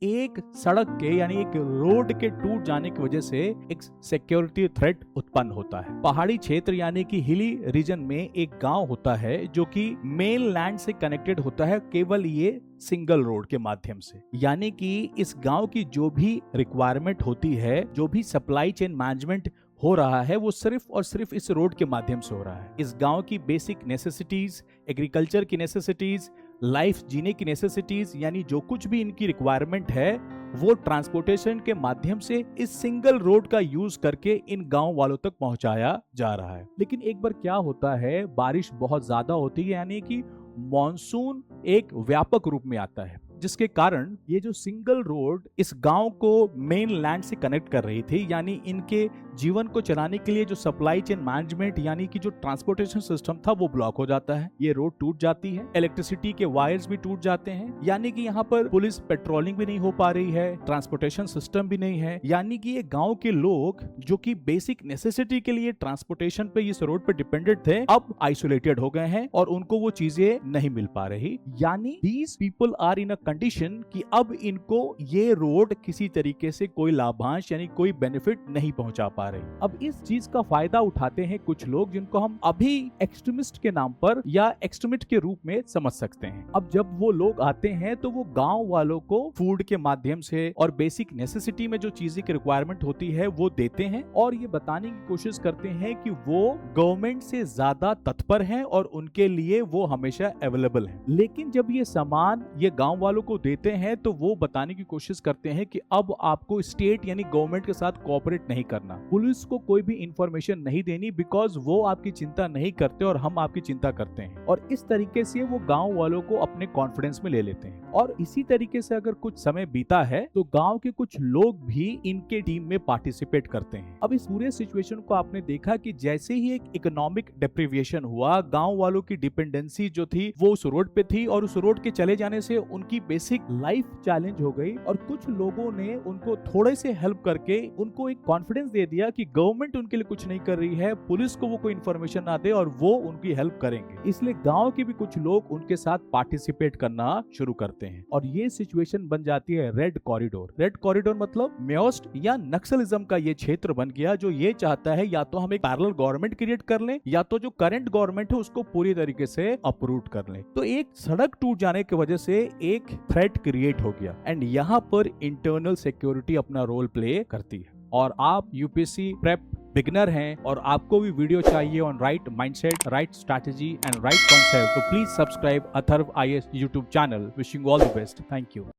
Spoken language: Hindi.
एक सड़क के यानी एक रोड के टूट जाने की वजह से एक सिक्योरिटी थ्रेट उत्पन्न होता है। पहाड़ी क्षेत्र यानी कि हिली रीजन में एक गांव होता है जो कि मेन लैंड से कनेक्टेड होता है केवल ये सिंगल रोड के माध्यम से। यानी कि इस गांव की जो भी रिक्वायरमेंट होती है, जो भी सप्लाई चेन मैनेजमेंट हो रहा है, वो सिर्फ और सिर्फ इस रोड के माध्यम से हो रहा है। इस गांव की बेसिक नेसेसिटीज, एग्रीकल्चर की नेसेसिटीज, लाइफ जीने की नेसेसिटीज, यानी जो कुछ भी इनकी रिक्वायरमेंट है वो ट्रांसपोर्टेशन के माध्यम से इस सिंगल रोड का यूज करके इन गांव वालों तक पहुंचाया जा रहा है। लेकिन एक बार क्या होता है, बारिश बहुत ज्यादा होती है, यानी कि मॉनसून एक व्यापक रूप में आता है, जिसके कारण ये जो सिंगल रोड इस गांव को मेन लैंड से कनेक्ट कर रही थी, यानी इनके जीवन को चलाने के लिए जो सप्लाई चेन मैनेजमेंट यानी कि जो ट्रांसपोर्टेशन सिस्टम था वो ब्लॉक हो जाता है। ये रोड टूट जाती है, इलेक्ट्रिसिटी के वायर्स भी टूट जाते हैं, यानी कि यहाँ पर पुलिस पेट्रोलिंग भी नहीं हो पा रही है, ट्रांसपोर्टेशन सिस्टम भी नहीं है। यानी कि ये गांव के लोग जो कि बेसिक नेसेसिटी के लिए ट्रांसपोर्टेशन पे इस रोड पे डिपेंडेंट थे, अब आइसोलेटेड हो गए हैं और उनको वो चीजें नहीं मिल पा रही। यानी these people are in a condition कि अब इनको ये रोड किसी तरीके से कोई लाभांश यानी कोई बेनिफिट नहीं पहुंचा पा रही। अब इस चीज का फायदा उठाते हैं कुछ लोग जिनको हम अभी एक्सट्रीमिस्ट के नाम पर या एक्सट्रीमिस्ट के रूप में समझ सकते हैं। अब जब वो लोग आते हैं तो वो गांव वालों को फूड के माध्यम से और बेसिक नेसेसिटी में जो चीजें की रिक्वायरमेंट होती है वो देते हैं और ये बताने की कोशिश करते हैं कि वो गवर्नमेंट से ज्यादा तत्पर हैं और उनके लिए वो हमेशा अवेलेबल है। लेकिन जब ये सामान ये गांव वालों को देते हैं तो वो बताने की कोशिश करते हैं कि अब आपको स्टेट यानी गवर्नमेंट के साथ कोऑपरेट नहीं करना, पुलिस को कोई भी इंफॉर्मेशन नहीं देनी, बिकॉज वो आपकी चिंता नहीं करते और हम आपकी चिंता करते हैं। और इस तरीके से वो गांव वालों को अपने कॉन्फिडेंस में ले लेते हैं। और इसी तरीके से अगर कुछ समय बीता है तो गांव के कुछ लोग भी इनके टीम में पार्टिसिपेट करते हैं। अब इस पूरे सिचुएशन को आपने देखा कि जैसे ही एक इकोनॉमिक डिप्रीविएशन हुआ, गांव वालों की डिपेंडेंसी जो थी वो उस रोड पे थी और उस रोड के चले जाने से उनकी बेसिक लाइफ चैलेंज हो गई। और कुछ लोगों ने उनको थोड़े से हेल्प करके उनको एक कॉन्फिडेंस दे दिया कि गवर्नमेंट उनके लिए कुछ नहीं कर रही है, पुलिस को वो कोई इन्फॉर्मेशन ना दे और वो उनकी हेल्प करेंगे। इसलिए गांव के भी कुछ लोग उनके साथ पार्टिसिपेट करना शुरू करते हैं और ये सिचुएशन बन जाती है रेड कॉरिडोर। रेड कॉरिडोर मतलब मेओस्ट या नक्सलिज्म का ये क्षेत्र बन गया जो ये चाहता है या तो हम एक पैरेलल गवर्नमेंट क्रिएट कर लें या तो जो करंट गवर्नमेंट है उसको पूरी तरीके से अपरूट कर लें। तो एक सड़क टूट जाने की वजह से एक थ्रेट क्रिएट हो गया एंड यहाँ पर इंटरनल सिक्योरिटी अपना रोल प्ले करती है। और आप यूपीएससी प्रेप बिगनर हैं और आपको भी वीडियो चाहिए on right mindset, right strategy and right concept, तो please subscribe Atharva IAS YouTube channel. Wishing all the best. Thank you.